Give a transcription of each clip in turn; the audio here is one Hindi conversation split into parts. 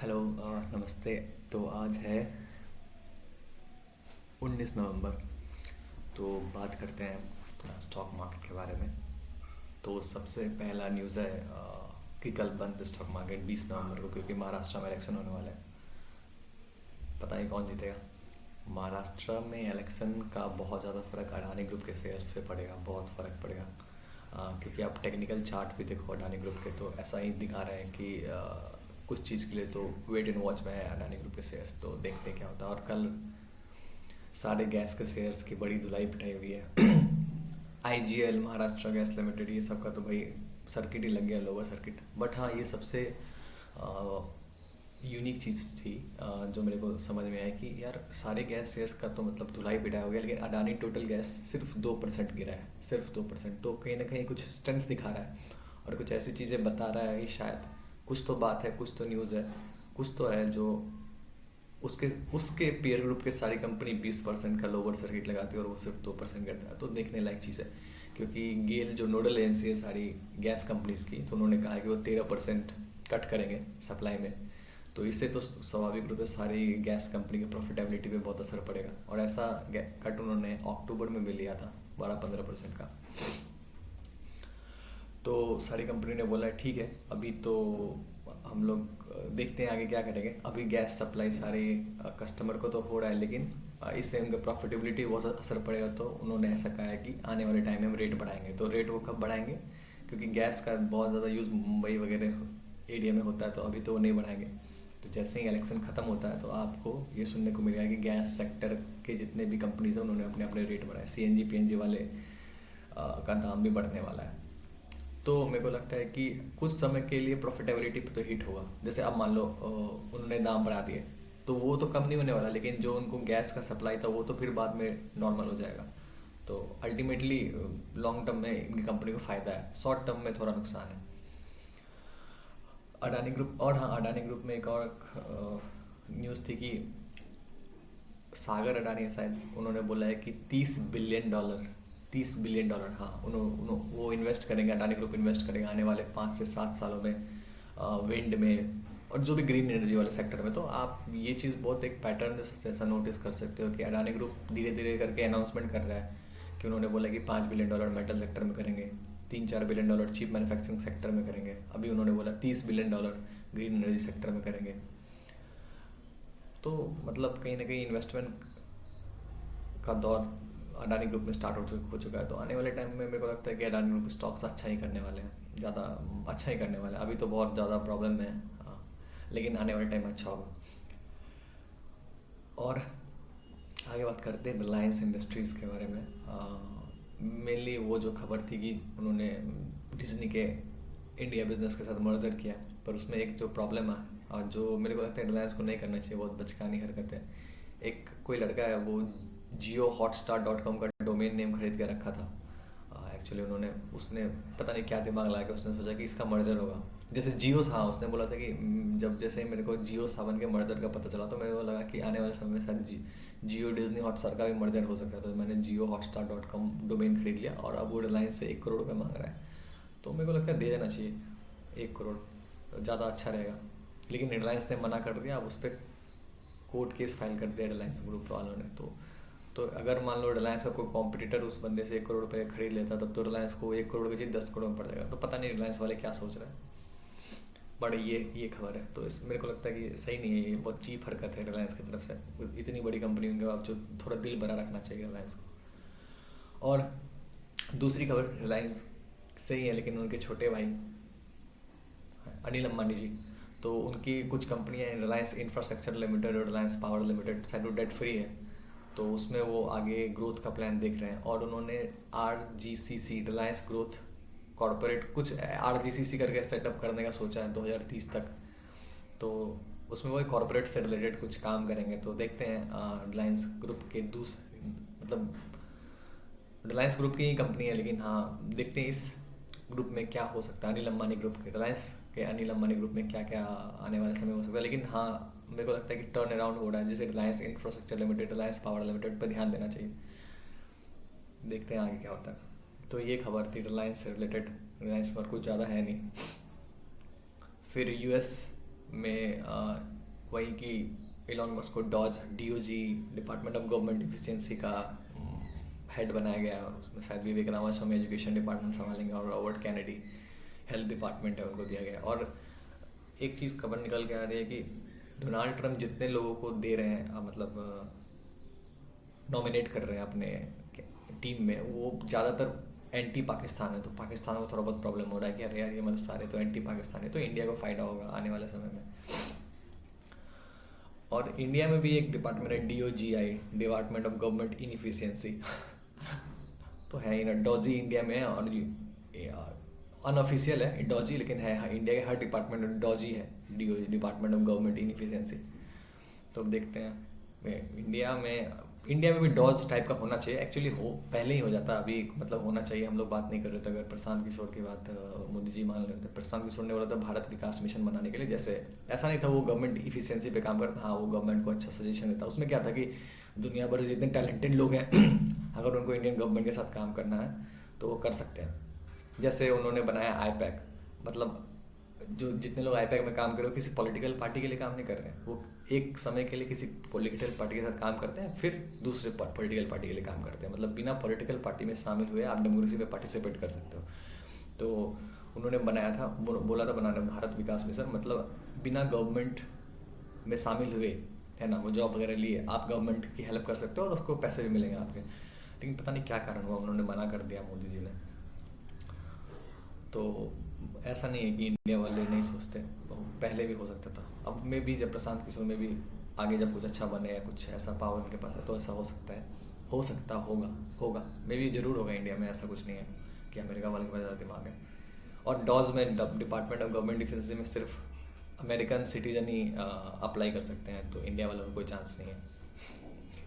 हेलो। नमस्ते। तो आज है 19 नवंबर। तो बात करते हैं स्टॉक मार्केट के बारे में। तो सबसे पहला न्यूज़ है कि कल बंद स्टॉक मार्केट 20 नवंबर को, क्योंकि महाराष्ट्र में इलेक्शन होने वाला है। पता नहीं कौन जीतेगा। महाराष्ट्र में इलेक्शन का बहुत ज़्यादा फर्क अडानी ग्रुप के शेयर्स पे पड़ेगा, बहुत फ़र्क पड़ेगा। क्योंकि आप टेक्निकल चार्ट भी देखो अडानी ग्रुप के, तो ऐसा ही दिखा रहे हैं कि कुछ चीज़ के लिए तो वेट एंड वॉच में है अडानी ग्रुप के शेयर्स। तो देखते हैं क्या होता है। और कल सारे गैस के शेयर्स की बड़ी धुलाई पिटाई हुई है। आईजीएल, महाराष्ट्र गैस लिमिटेड, ये सब का तो भाई सर्किट ही लग गया, लोअर सर्किट। बट हाँ, ये सबसे यूनिक चीज़ थी जो मेरे को समझ में आया कि यार सारे गैस शेयर्स का तो मतलब धुलाई पिटाई हो गया, लेकिन अडानी टोटल गैस सिर्फ 2% गिरा है, सिर्फ 2%। तो कहीं ना कहीं कुछ स्ट्रेंथ दिखा रहा है और कुछ ऐसी चीज़ें बता रहा है कि शायद कुछ तो बात है, कुछ तो न्यूज़ है, कुछ तो है जो उसके उसके पीयर ग्रुप के सारी कंपनी 20% का लोअर सर्किट लगाती है और वो सिर्फ 2% करता है। तो देखने लायक चीज़ है, क्योंकि गेल जो नोडल एजेंसी है सारी गैस कंपनीज की, तो उन्होंने कहा कि वो 13% कट करेंगे सप्लाई में। तो इससे तो स्वाभाविक रूप से सारी गैस कंपनी की प्रॉफिटेबिलिटी पे बहुत असर पड़ेगा। और ऐसा कट उन्होंने अक्टूबर में भी लिया था, 12-15% का। तो सारी कंपनी ने बोला ठीक है, अभी तो हम लोग देखते हैं आगे क्या करेंगे। अभी गैस सप्लाई सारे कस्टमर को तो हो रहा है, लेकिन इससे उनका प्रॉफिटेबिलिटी बहुत असर पड़ेगा। तो उन्होंने ऐसा कहा है कि आने वाले टाइम में हम रेट बढ़ाएंगे। तो रेट वो कब बढ़ाएंगे, क्योंकि गैस का बहुत ज़्यादा यूज़ मुंबई वगैरह एरिया में होता है, तो अभी तो वो नहीं बढ़ाएंगे। तो जैसे ही इलेक्शन ख़त्म होता है तो आपको ये सुनने को मिलेगा कि गैस सेक्टर के जितने भी कंपनीज हैं उन्होंने अपने अपने रेट बढ़ाए। सीएनजी पीएनजी वाले का दाम भी बढ़ने वाला है। तो मेरे को लगता है कि कुछ समय के लिए प्रॉफिटेबिलिटी पे तो हिट होगा। जैसे अब मान लो उन्होंने दाम बढ़ा दिए, तो वो तो कम नहीं होने वाला, लेकिन जो उनको गैस का सप्लाई था वो तो फिर बाद में नॉर्मल हो जाएगा। तो अल्टीमेटली लॉन्ग टर्म में इनकी कंपनी को फ़ायदा है, शॉर्ट टर्म में थोड़ा नुकसान है। अडानी ग्रुप, और हाँ, अडानी ग्रुप में एक और न्यूज़ थी कि सागर अडानी है शायद, उन्होंने बोला है कि $30 बिलियन, $30 बिलियन, हाँ, वो इन्वेस्ट करेंगे, अडानी ग्रुप इन्वेस्ट करेंगे आने वाले 5 से 7 सालों में विंड में और जो भी ग्रीन एनर्जी वाले सेक्टर में। तो आप ये चीज़ बहुत एक पैटर्न जैसा नोटिस कर सकते हो कि अडानी ग्रुप धीरे धीरे करके अनाउंसमेंट कर रहा है कि उन्होंने बोला कि $5 बिलियन मेटल सेक्टर में करेंगे, $3-4 बिलियन चिप मैन्युफैक्चरिंग सेक्टर में करेंगे, अभी उन्होंने बोला $30 बिलियन ग्रीन एनर्जी सेक्टर में करेंगे। तो मतलब कहीं ना कहीं इन्वेस्टमेंट का दौर अडानी ग्रुप में स्टार्ट हो चुका है। तो आने वाले टाइम में मेरे को लगता है कि अडानी ग्रुप स्टॉक्स अच्छा ही करने वाले हैं, ज़्यादा अच्छा ही करने वाले हैं। अभी तो बहुत ज़्यादा प्रॉब्लम है, हाँ, लेकिन आने वाले टाइम अच्छा होगा। और आगे बात करते हैं रिलायंस इंडस्ट्रीज़ के बारे में। मेनली वो जो खबर थी कि उन्होंने डिज्नी के इंडिया बिजनेस के साथ मर्जर किया, पर उसमें एक जो प्रॉब्लम है और जो मेरे को लगता है रिलायंस को नहीं करना चाहिए, बहुत बचकानी हरकत है। एक कोई लड़का है, वो JioHotstar.com का डोमेन नेम खरीद के रखा था। एक्चुअली उसने पता नहीं क्या दिमाग लगा के उसने सोचा कि इसका मर्जर होगा। जैसे जियो, हाँ, उसने बोला था कि जब जैसे ही मेरे को JioSaavn के मर्जर का पता चला तो मेरे को लगा कि आने वाले समय में शायद जियो डिज्नी हॉटस्टार का भी मर्जर हो सकता है। तो मैंने JioHotstar.com डोमेन खरीद लिया और अब वो रिलायंस से 1 करोड़ रुपये मांग रहा है। तो मेरे को लगता है दे देना चाहिए 1 करोड़, ज़्यादा अच्छा रहेगा। लेकिन रिलायंस ने मना कर दिया, अब उस पर कोर्ट केस फाइल कर दिया रिलायंस ग्रुप वालों ने। तो अगर मान लो रिलायंस का कोई कॉम्पिटिटर उस बंदे से 1 करोड़ रुपये खरीद लेता, तब तो रिलायंस को 1 करोड़ की चीज़ 10 करोड़ में पड़ जाएगा। तो पता नहीं रिलायंस वाले क्या सोच रहे हैं। बट ये खबर है, तो इस मेरे को लगता है कि सही नहीं है, ये बहुत चीप हरकत है रिलायंस की तरफ से। इतनी बड़ी कंपनी उनके बाद जो थोड़ा दिल भरा रखना चाहिए रिलायंस को। और दूसरी खबर रिलायंस से ही है, लेकिन उनके छोटे भाई अनिल अंबानी जी, तो उनकी कुछ कंपनियां हैं, रिलायंस इंफ्रास्ट्रक्चर लिमिटेड और रिलायंस पावर लिमिटेड, शायद वो डेट फ्री है। तो उसमें वो आगे ग्रोथ का प्लान देख रहे हैं और उन्होंने RGCC, रिलायंस ग्रोथ कॉरपोरेट, कुछ RGCC करके सेटअप करने का सोचा है 2030 तक। तो उसमें वो कॉरपोरेट से रिलेटेड कुछ काम करेंगे। तो देखते हैं रिलायंस ग्रुप के मतलब रिलायंस ग्रुप की ही कंपनी है, लेकिन हाँ, देखते हैं इस ग्रुप में क्या हो सकता है। अनिल अंबानी ग्रुप के, रिलायंस के अनिल अंबानी ग्रुप में क्या क्या आने वाले समय में हो सकता है। लेकिन हाँ, मेरे को लगता है कि टर्न अराउंड हो रहा है, जैसे Reliance infrastructure limited, Reliance power limited पर ध्यान देना चाहिए। देखते हैं आगे क्या होता है। तो ये खबर थी रिलायंस से रिलेटेड। रिलायंस पर कुछ ज़्यादा है नहीं। फिर यूएस में वही कि एलॉन मस्क को DOG, department of government efficiency का हेड बनाया गया। उसमें शायद विवेक रामास्वामी एजुकेशन डिपार्टमेंट संभालेंगे और रॉबर्ट कैनेडी हेल्थ डिपार्टमेंट है उनको दिया गया। और एक चीज़ खबर निकल के आ रही है कि डोनाल्ड ट्रंप जितने लोगों को दे रहे हैं मतलब नॉमिनेट कर रहे हैं अपने टीम में, वो ज़्यादातर एंटी पाकिस्तान है। तो पाकिस्तान को थोड़ा बहुत प्रॉब्लम हो रहा है कि अरे यार ये मतलब सारे तो एंटी पाकिस्तान है, तो इंडिया को फ़ायदा होगा आने वाले समय में। और इंडिया में भी एक डिपार्टमेंट है DOGI, department of government inefficiency तो है ही ना। डॉजी इंडिया में है और अनऑफिशियल है डॉजी, लेकिन है हाँ, इंडिया के हर डिपार्टमेंट में डॉजी है, DOG, department of government inefficiency. तो अब देखते हैं इंडिया में भी डॉज टाइप का होना चाहिए। एक्चुअली पहले ही हो जाता, अभी मतलब होना चाहिए। हम लोग बात नहीं कर रहे थे, अगर प्रशांत किशोर की बात मोदी जी मान रहे थे। प्रशांत किशोर ने बोला था भारत विकास मिशन बनाने के लिए, जैसे ऐसा नहीं था वो गवर्नमेंट इफिशियंसी पे काम करता, हाँ वो गवर्नमेंट को अच्छा सजेशन देता। उसमें क्या था कि दुनिया भर से जितने टैलेंटेड लोग हैं अगर उनको इंडियन गवर्नमेंट के साथ काम करना है तो वो कर सकते हैं। जैसे उन्होंने बनाया IPAC, मतलब जो जितने लोग IPAC में काम कर रहे हो किसी पॉलिटिकल पार्टी के लिए काम नहीं कर रहे हैं, वो एक समय के लिए किसी पॉलिटिकल पार्टी के साथ काम करते हैं, फिर दूसरे पॉलिटिकल पार्टी के लिए काम करते हैं। मतलब बिना पॉलिटिकल पार्टी में शामिल हुए आप डेमोक्रेसी में पार्टिसिपेट कर सकते हो। तो उन्होंने बनाया था, बोला था बनाने भारत विकास मिशन, मतलब बिना गवर्नमेंट में शामिल हुए, है ना, वो जॉब वगैरह लिए आप गवर्नमेंट की हेल्प कर सकते हो और उसको पैसे भी मिलेंगे आपके। लेकिन पता नहीं क्या कारण हुआ, उन्होंने मना कर दिया मोदी जी ने। तो ऐसा नहीं है कि इंडिया वाले नहीं सोचते, पहले भी हो सकता था। अब में भी जब प्रशांत किशोर में भी आगे जब कुछ अच्छा बने या कुछ ऐसा पावर उनके पास है तो ऐसा हो सकता है, हो सकता होगा मे भी ज़रूर होगा। इंडिया में ऐसा कुछ नहीं है कि अमेरिका वाले के पास ज़्यादा दिमाग है। और डॉज में डिपार्टमेंट ऑफ गवर्नमेंट डिफेंस में सिर्फ अमेरिकन सिटीजन ही अप्लाई कर सकते हैं, तो इंडिया वालों को कोई चांस नहीं है।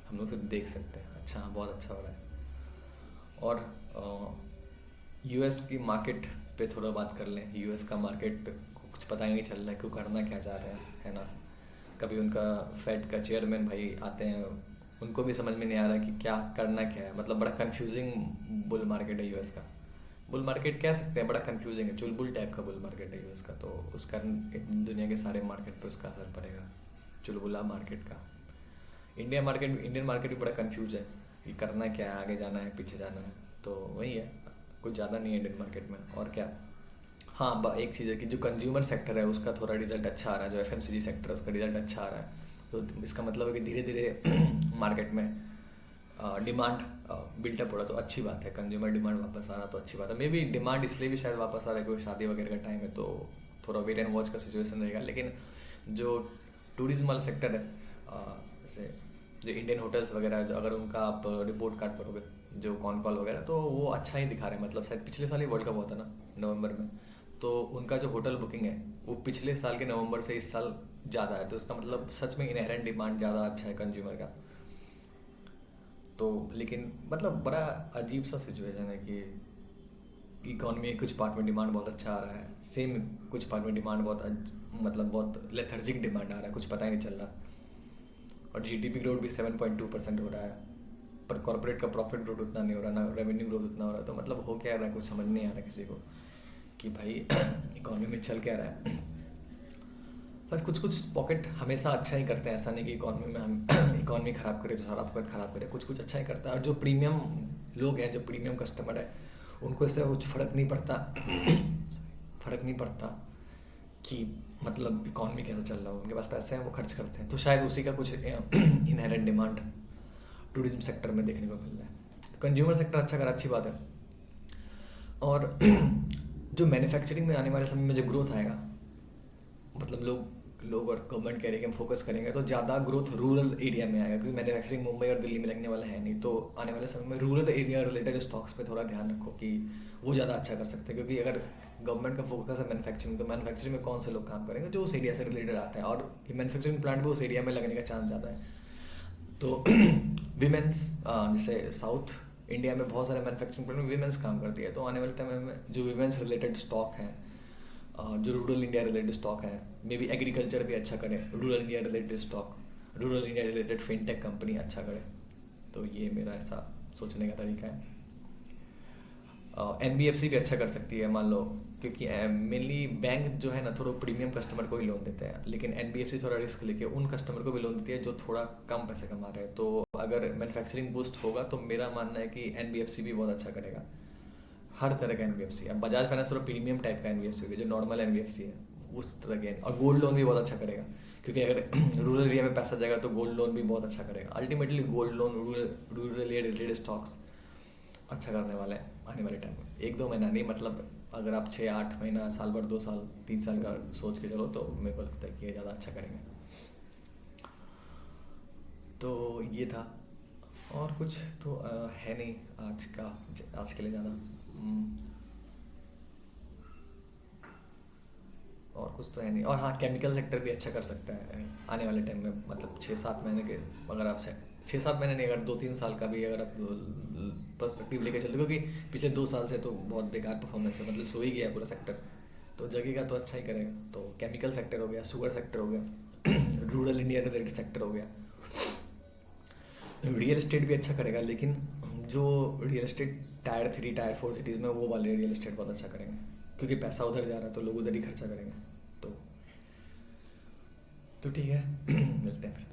हम लोग सिर्फ देख सकते हैं। अच्छा, बहुत अच्छा हो रहा है। और US की मार्केट पे थोड़ा बात कर लें। US का मार्केट को कुछ पता ही नहीं चल रहा है क्यों, करना क्या चाह रहे हैं, है ना। कभी उनका फेड का चेयरमैन भाई आते हैं, उनको भी समझ में नहीं आ रहा कि क्या करना क्या है। मतलब बड़ा कंफ्यूजिंग बुल मार्केट है US का। बुल मार्केट कह सकते हैं, बड़ा कंफ्यूजिंग है, चुलबुल टाइप का बुल मार्केट है US का। तो उसका दुनिया के सारे मार्केट पे उसका असर पड़ेगा, चुलबुला मार्केट का। इंडियन मार्केट भी बड़ा कंफ्यूज है कि करना क्या है, आगे जाना है पीछे जाना है। तो वही है, कुछ ज़्यादा नहीं है इंडियन मार्केट में। और क्या, हाँ एक चीज़ है कि जो कंज्यूमर सेक्टर है उसका थोड़ा रिजल्ट अच्छा आ रहा है, जो FMCG सेक्टर है उसका रिजल्ट अच्छा आ रहा है। तो इसका मतलब है कि धीरे धीरे मार्केट में डिमांड बिल्टअप हो रहा, तो अच्छी बात है। कंज्यूमर डिमांड वापस आ रहा तो अच्छी बात है। मे बी डिमांड इसलिए भी शायद वापस आ रहा है क्योंकि शादी वगैरह का टाइम है, तो थोड़ा वेट एंड वॉच का सिचुएशन रहेगा। लेकिन जो टूरिज्म वाला सेक्टर है, जैसे जो इंडियन होटल्स वगैरह, जो अगर उनका आप रिपोर्ट कार्ड पढ़ोगे, जो कॉल वगैरह, तो वो अच्छा ही दिखा रहे हैं। मतलब शायद पिछले साल ही वर्ल्ड कप हुआ था ना नवंबर में, तो उनका जो होटल बुकिंग है वो पिछले साल के नवंबर से इस साल ज़्यादा है। तो इसका मतलब सच में इनहेरेंट डिमांड ज़्यादा अच्छा है कंज्यूमर का। तो लेकिन मतलब बड़ा अजीब सा सिचुएशन है कि इकॉनमी कुछ पार्ट में डिमांड बहुत अच्छा आ रहा है, सेम कुछ पार्ट में डिमांड बहुत लेथर्जिक डिमांड आ रहा है, कुछ पता ही नहीं चल रहा। और GDP ग्रोथ भी 7.2% हो रहा है, पर कॉर्पोरेट का प्रॉफिट ग्रोथ उतना नहीं हो रहा, ना रेवेन्यू ग्रोथ उतना हो रहा। तो मतलब हो क्या रहा है, कुछ समझ नहीं आ रहा किसी को कि भाई इकॉनमी में चल क्या रहा है। बस कुछ पॉकेट हमेशा अच्छा ही करते हैं, ऐसा नहीं कि इकॉनमी में हम इकॉनमी ख़राब करें तो सारा पॉकेट ख़राब करें, कुछ अच्छा ही करता है। और जो प्रीमियम लोग हैं, जो प्रीमियम कस्टमर है, उनको इससे कुछ फ़र्क नहीं पड़ता कि मतलब इकॉनमी कैसा चल रहा है। उनके पास पैसे हैं, वो खर्च करते हैं। तो शायद उसी का कुछ इनहेरेंट डिमांड टूरिज्म सेक्टर में देखने को मिल रहा है। तो कंज्यूमर सेक्टर अच्छा करा, अच्छी बात है। और जो मैन्युफैक्चरिंग में आने वाले समय में जो ग्रोथ आएगा, मतलब लोग और गवर्नमेंट कह रहे हैं कि हम फोकस करेंगे, तो ज़्यादा ग्रोथ रूरल एरिया में आएगा, क्योंकि मैन्युफैक्चरिंग मुंबई और दिल्ली में लगने वाला है नहीं। तो आने वाले समय में रूरल एरिया रिलेटेड स्टॉक्स पे थोड़ा ध्यान रखो कि वो ज़्यादा अच्छा कर सकते हैं। क्योंकि अगर गवर्नमेंट का फोकस है मैन्युफैक्चरिंग, तो मैन्युफैक्चरिंग में कौन से लोग काम करेंगे, जो उस एरिया से रिलेटेड आते हैं, और मैन्युफैक्चरिंग प्लांट भी उस एरिया में लगने का चांस ज़्यादा है। तो विमेंस, जैसे साउथ इंडिया में बहुत सारे मैन्युफैक्चरिंग प्लांट में विमेंस काम करती है। तो आने वाले टाइम में जो विमेंस रिलेटेड स्टॉक हैं, जो रूरल इंडिया रिलेटेड स्टॉक है, मे बी एग्रीकल्चर भी अच्छा करे, rural India related stock, rural India related fintech company अच्छा करे। तो ये मेरा ऐसा सोचने का तरीका है। एनबीएफसी भी अच्छा कर सकती है मान लो, क्योंकि मेनली बैंक जो है ना थोड़ा प्रीमियम कस्टमर को ही लोन देते हैं, लेकिन एनबीएफसी थोड़ा रिस्क लेके उन कस्टमर को भी लोन देती है जो थोड़ा कम पैसे कमा रहे हैं। तो अगर मैन्युफैक्चरिंग बूस्ट होगा तो मेरा मानना है कि एनबीएफसी भी बहुत अच्छा करेगा। हर तरह का एनबीएफसी है, बजाज फाइनेंस थोड़ा प्रीमियम टाइप का एनबीएफसी होगी, जो नॉर्मल एनबीएफसी है उस तरह के। और गोल्ड लोन भी बहुत अच्छा करेगा, क्योंकि अगर रूरल एरिया में पैसा जाएगा तो गोल्ड लोन भी बहुत अच्छा करेगा। Ultimately gold loan, rural area related stocks अच्छा करने वाले हैं आने वाले टाइम में। 1-2 महीना नहीं, मतलब अगर आप 6-8 महीना, साल भर, 2 साल, 3 साल का सोच के चलो तो मेरे को लगता है कि ये ज़्यादा अच्छा करेंगे। तो ये था, और कुछ तो है नहीं आज के लिए ज़्यादा। और कुछ तो है नहीं। और हाँ, केमिकल सेक्टर भी अच्छा कर सकता है आने वाले टाइम में, मतलब 6-7 महीने के, अगर आप 6-7 महीने नहीं, अगर 2-3 साल का भी अगर आप पर्सपेक्टिव लेके चलते, क्योंकि पिछले 2 साल से तो बहुत बेकार परफॉर्मेंस है, मतलब सो ही गया पूरा सेक्टर। तो जगेगा तो अच्छा ही करेगा। तो केमिकल सेक्टर हो गया, शुगर सेक्टर हो गया, रूरल इंडिया रिलेटेड सेक्टर हो गया। रियल एस्टेट भी अच्छा करेगा, लेकिन जो real estate tyre 3 tyre 4 cities में, वो वाले रियल एस्टेट बहुत अच्छा करेंगे, क्योंकि पैसा उधर जा रहा है तो लोग उधर ही खर्चा करेंगे। तो तो ठीक है। मिलते हैं फिर।